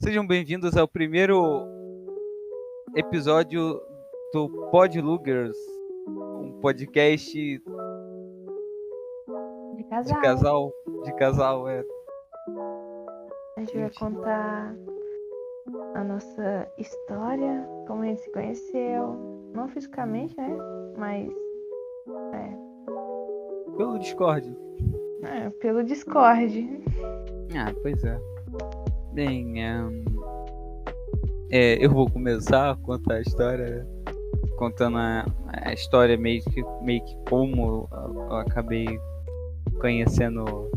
Sejam bem-vindos ao primeiro episódio do Podlugers, um podcast De de casal. casal, A gente vai contar a nossa história, como a gente se conheceu. Não fisicamente, né? Mas pelo Discord. pelo Discord. Pois é. Bem, eu vou começar a contar a história, contando a história meio que como eu acabei conhecendo,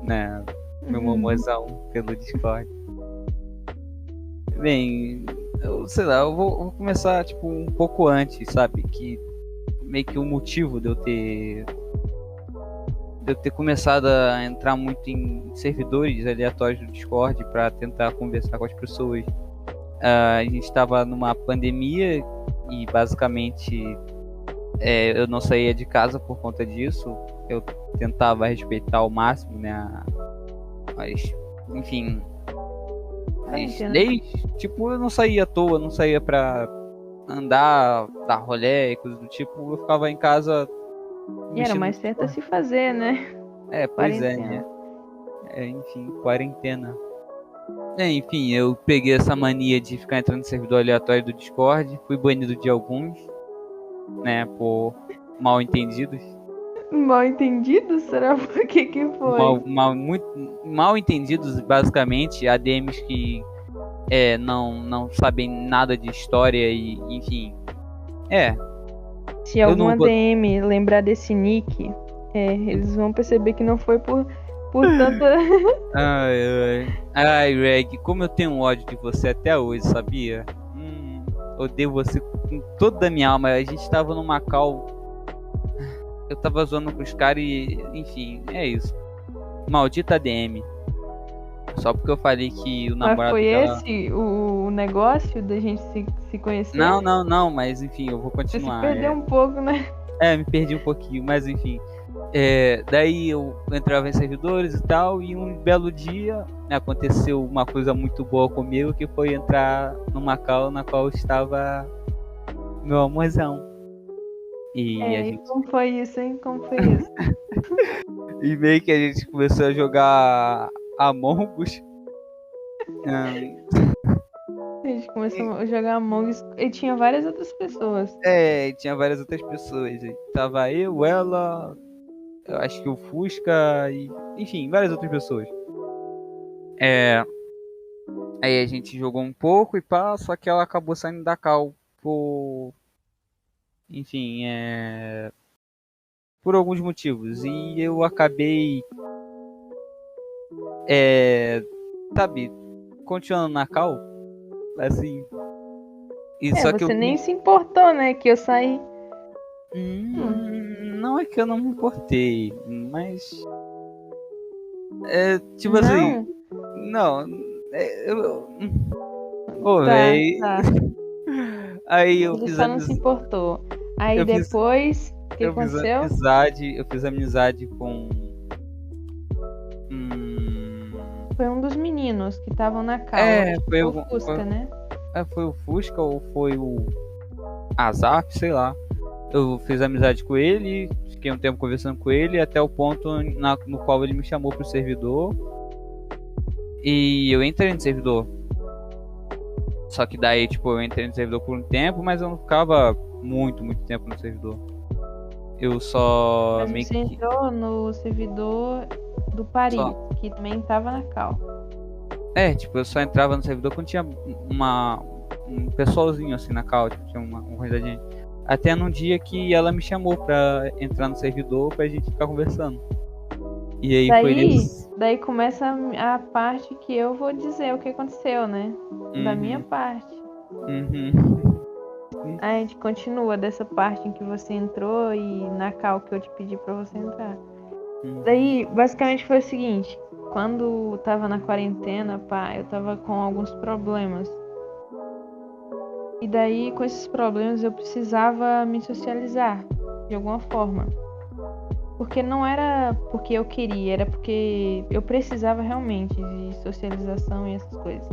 né, meu mamozão pelo Discord. Bem, eu sei lá, eu vou começar tipo um pouco antes, sabe? Que meio que o motivo de eu ter começado a entrar muito em servidores aleatórios do Discord para tentar conversar com as pessoas. A gente estava numa pandemia e basicamente eu não saía de casa por conta disso. Eu tentava respeitar ao máximo, né, as leis. Tipo, eu não saía à toa, não saía pra andar, dar rolê e coisas do tipo. Eu ficava em casa. E era mais certo a se fazer, né? Pois é, né? Quarentena. Enfim, eu peguei essa mania de ficar entrando em servidor aleatório do Discord. Fui banido de alguns, né, por mal entendidos. Mal entendidos? Será por que foi? Muito mal entendidos, basicamente. ADMs que não sabem nada de história e, enfim. Se algum ADM lembrar desse nick, eles vão perceber que não foi por tanta... Ai, Reg, como eu tenho ódio de você até hoje, sabia? Odeio você com toda a minha alma. A gente tava no Macau. Eu tava zoando com os caras e, enfim, é isso. Maldita ADM. Só porque eu falei que o namorado foi dela... esse o negócio da gente se conhecer? Não, mas enfim, eu vou continuar. Você se perdeu um pouco, né? Me perdi um pouquinho, mas enfim. Daí eu entrava em servidores e tal, e um belo dia aconteceu uma coisa muito boa comigo, que foi entrar numa call na qual estava meu amorzão. E a gente... Como foi isso, hein? Como foi isso? E meio que a gente começou a jogar Among Us. A gente começou a jogar Among Us e tinha várias outras pessoas. Tinha várias outras pessoas. Tava eu, ela, eu acho que o Fusca e, enfim, várias outras pessoas. Aí a gente jogou um pouco e pá, só que ela acabou saindo da call por... Enfim, por alguns motivos. E eu acabei... sabe, continuando na call, assim... E só que você nem se importou, né, que eu saí. Não é que eu não me importei, mas... tipo não. assim... Não... véi... Tá. Aí eu Ele fiz só não se importou. Aí depois, o que aconteceu? Eu fiz amizade com... Foi um dos meninos que estavam na call. Foi o Fusca, né? Foi o Fusca ou foi o Azap, sei lá. Eu fiz amizade com ele, fiquei um tempo conversando com ele, até o ponto no qual ele me chamou pro servidor. E eu entrei no servidor. Só que daí, tipo, eu entrei no servidor por um tempo, mas eu não ficava muito tempo no servidor. Eu só... Mas você entrou no servidor do Paris, que também tava na call. Tipo, eu só entrava no servidor quando tinha um pessoalzinho assim na call, tipo, tinha uma quantidade de gente. Até num dia que ela me chamou pra entrar no servidor pra gente ficar conversando. E aí foi nesse... Daí começa a parte que eu vou dizer o que aconteceu, né? Da minha parte. A gente continua dessa parte em que você entrou e na call que eu te pedi pra você entrar. Daí, basicamente foi o seguinte. Quando tava na quarentena, eu tava com alguns problemas. E daí, com esses problemas, eu precisava me socializar de alguma forma. Porque não era porque eu queria, era porque eu precisava realmente de socialização e essas coisas.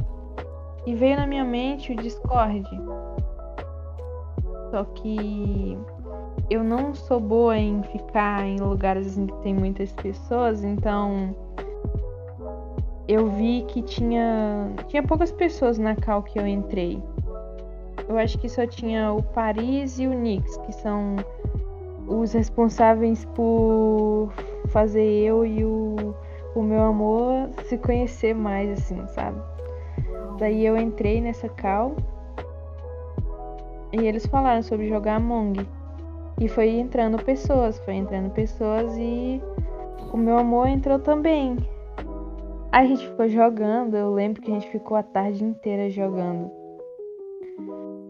E veio na minha mente o Discord. Só que eu não sou boa em ficar em lugares em que tem muitas pessoas, então eu vi que tinha poucas pessoas na call que eu entrei. Eu acho que só tinha o Paris e o Nix, que são os responsáveis por fazer eu e o meu amor se conhecer mais, assim, sabe? Daí eu entrei nessa call e eles falaram sobre jogar Among. E foi entrando pessoas e o meu amor entrou também. Aí a gente ficou jogando, eu lembro que a gente ficou a tarde inteira jogando.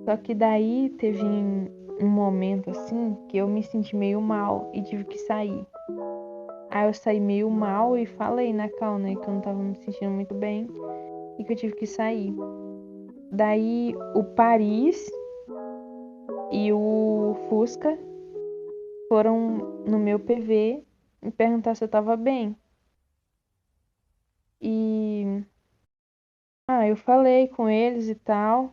Só que daí teve um momento assim que eu me senti meio mal e tive que sair. Aí eu saí meio mal e falei na call, né, que eu não tava me sentindo muito bem e que eu tive que sair. Daí o Paris e o Fusca foram no meu PV me perguntar se eu tava bem. E eu falei com eles e tal.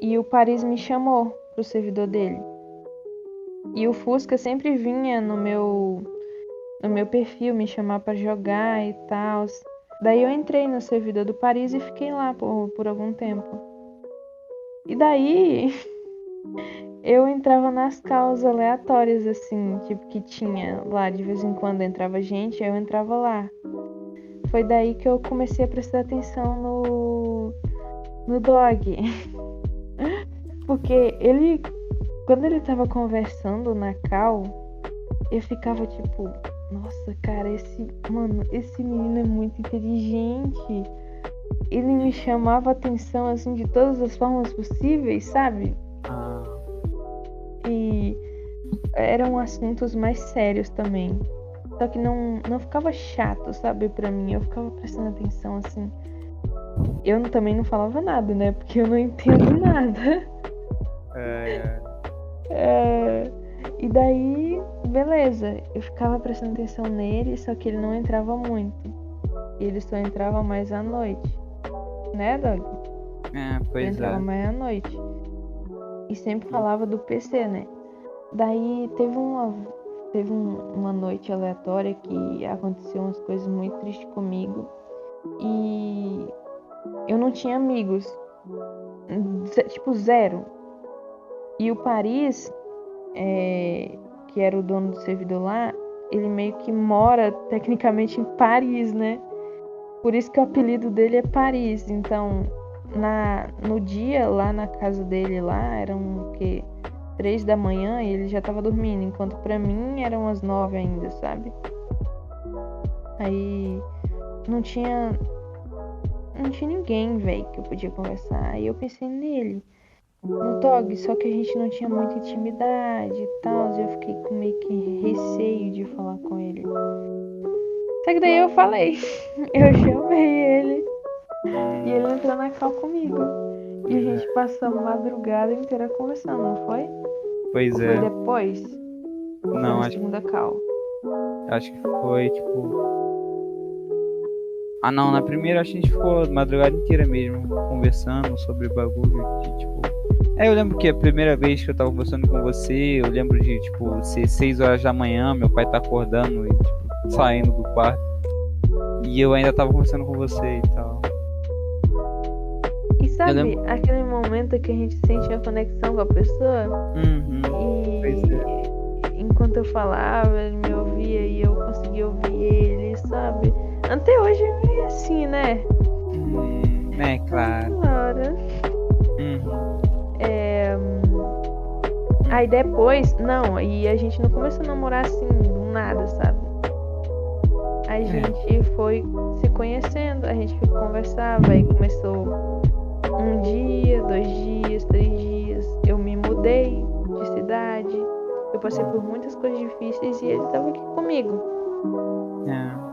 E o Paris me chamou pro servidor dele. E o Fusca sempre vinha no meu perfil me chamar pra jogar e tal. Daí eu entrei no servidor do Paris e fiquei lá por algum tempo. E daí eu entrava nas calls aleatórias, assim, tipo, que tinha lá, de vez em quando entrava gente, aí eu entrava lá. Foi daí que eu comecei a prestar atenção no Dog. Porque quando ele tava conversando na call, eu ficava tipo, nossa, cara, esse menino é muito inteligente. Ele me chamava a atenção, assim, de todas as formas possíveis, sabe? E eram assuntos mais sérios também. Só que não ficava chato, sabe, pra mim. Eu ficava prestando atenção, assim. Eu também não falava nada, né? Porque eu não entendo nada. E daí, beleza. Eu ficava prestando atenção nele, só que ele não entrava muito. Ele só entrava mais à noite. Né, Doug? Pois ele entrava mais à noite. E sempre falava do PC, né? Daí teve uma noite aleatória que aconteceu umas coisas muito tristes comigo. E eu não tinha amigos. Tipo, zero. E o Paris, que era o dono do servidor lá, ele meio que mora tecnicamente em Paris, né? Por isso que o apelido dele é Paris. Então, no dia, lá na casa dele, lá, eram o quê? 3 da manhã e ele já tava dormindo. Enquanto pra mim eram as 9 ainda, sabe? Aí não tinha ninguém, velho, que eu podia conversar. Aí eu pensei nele, no Tog, só que a gente não tinha muita intimidade e tal. E eu fiquei com meio que receio de falar com ele. Só que daí eu falei, eu chamei ele e ele entrou na call comigo. E a gente passou a madrugada inteira conversando, não foi? Pois Ou foi depois? Ou foi Não, na segunda call? Acho que foi, tipo... não, na primeira acho que a gente ficou a madrugada inteira mesmo, conversando sobre o bagulho de, tipo... eu lembro que a primeira vez que eu tava conversando com você, eu lembro de, tipo, ser 6 horas da manhã, meu pai tá acordando e, tipo, saindo do quarto. E eu ainda tava conversando com você e tal. E sabe, aquele momento que a gente sente a conexão com a pessoa? E enquanto eu falava, ele me ouvia e eu conseguia ouvir ele, sabe? Até hoje é assim, né? Claro. Aí depois, e a gente não começou a namorar assim, do nada, sabe? A gente foi se conhecendo, a gente conversava, aí começou 1 dia, 2 dias, 3 dias. Eu me mudei de cidade, eu passei por muitas coisas difíceis e ele tava aqui comigo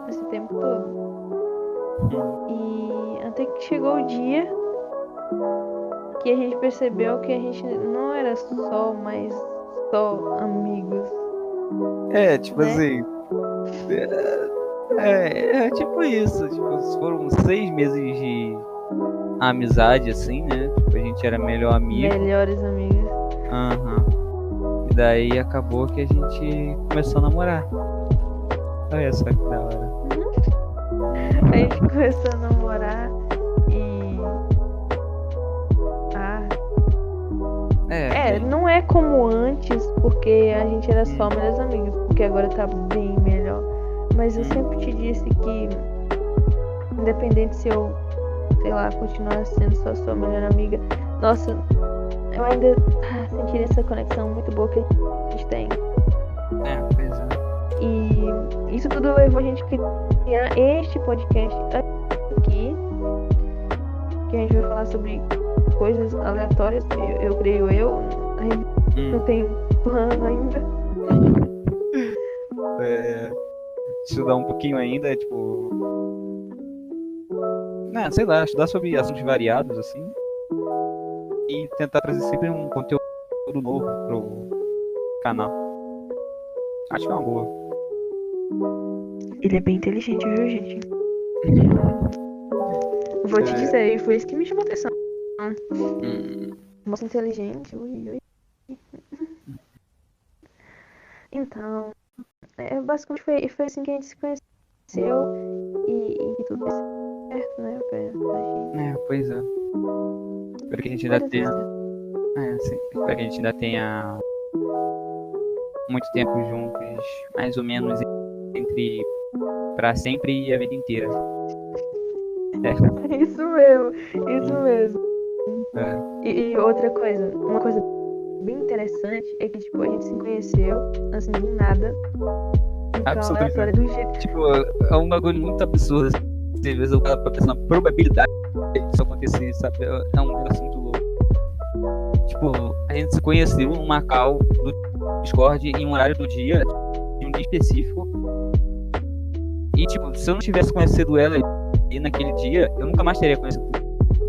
esse tempo todo. E até que chegou o dia que a gente percebeu que a gente não era mais só amigos. Tipo, né? assim... tipo isso. Tipo, foram 6 meses de a amizade, assim, né? Tipo, a gente era melhor amigo. Melhores amigos. E daí acabou que a gente começou a namorar. Olha só que da hora. A gente começou a namorar e... não é como antes, porque a gente era só melhores amigos, porque agora tá bem melhor. Mas eu sempre te disse que, independente se eu, sei lá, continuar sendo só sua melhor amiga, nossa, eu ainda sentiria essa conexão muito boa que a gente tem. Pois é. E isso tudo levou a gente a criar este podcast aqui, que a gente vai falar sobre coisas aleatórias, eu creio a gente não tem plano ainda. Estudar um pouquinho ainda, tipo... sei lá, estudar sobre assuntos variados, assim. E tentar trazer sempre um conteúdo novo pro canal. Acho que é uma boa. Ele é bem inteligente, viu, gente? Vou te dizer, foi isso que me chamou a atenção. Moça inteligente, ui. Então, basicamente foi assim que a gente se conheceu e que tudo deu certo, né? Pois é. Espero que a gente ainda tenha... espero que a gente ainda tenha muito tempo juntos, mais ou menos entre pra sempre e a vida inteira. Isso mesmo. E outra coisa, uma coisa bem interessante é que, tipo, a gente se conheceu, assim, do nada. Então, a história do jeito... Tipo, é um bagulho muito absurdo, assim. Às vezes eu paro pra pensar na probabilidade disso acontecer, sabe? É um negócio muito louco. Tipo, a gente se conheceu numa call do Discord em um horário do dia, em um dia específico. E, tipo, se eu não tivesse conhecido ela e naquele dia, eu nunca mais teria conhecido.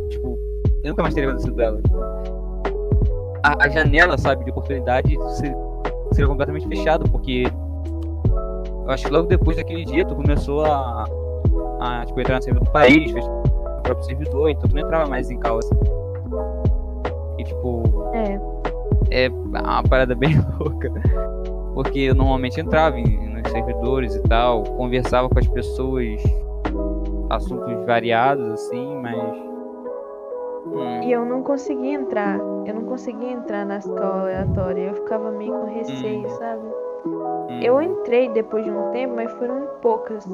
Tipo, eu nunca mais teria conhecido ela. A janela, sabe, de oportunidade seria completamente fechada, porque eu acho que logo depois daquele dia tu começou a tipo, entrar no servidor do país, fez o próprio servidor, então tu não entrava mais em call, assim. E tipo, é uma parada bem louca, porque eu normalmente entrava nos servidores e tal, conversava com as pessoas, assuntos variados, assim, mas... E eu não conseguia entrar na escola aleatória, eu ficava meio com receio, sabe? Eu entrei depois de um tempo, mas foram poucas.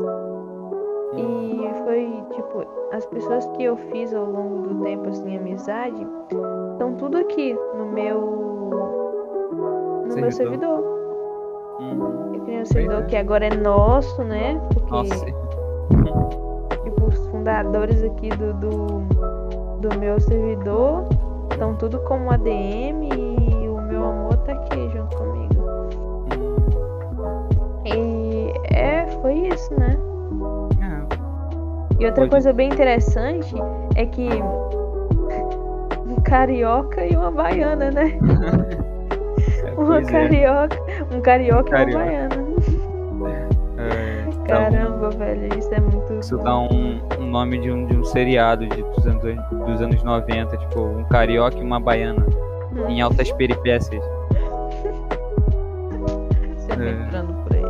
E foi, tipo, as pessoas que eu fiz ao longo do tempo, assim, amizade, estão tudo aqui no meu servidor. Eu criei um servidor que agora é nosso, né? Porque, tipo, os fundadores aqui do meu servidor estão tudo como ADM e o meu amor tá aqui junto comigo. E foi isso, né? E outra coisa bem interessante é que um carioca e uma baiana, né? Um carioca e uma baiana. Caramba, velho, isso é muito... Isso dá um nome de um seriado dos anos 90, tipo, um carioca e uma baiana, em altas peripécias. Você tá entrando por aí.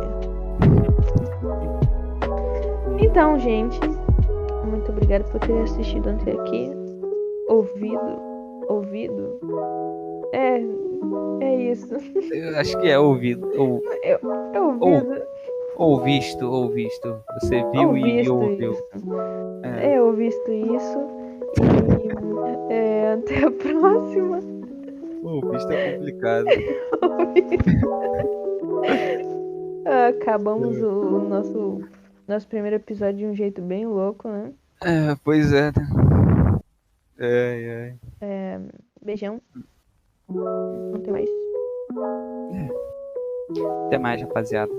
Então, gente, muito obrigada por ter assistido até aqui. Ouvido? É isso. Eu acho que é ouvido. Ouvido. Ou visto. Você viu e ouviu. Eu visto isso. E até a próxima. Visto é complicado. Acabamos o nosso primeiro episódio de um jeito bem louco, né? Pois é. Beijão. Não tem mais. Até mais, rapaziada.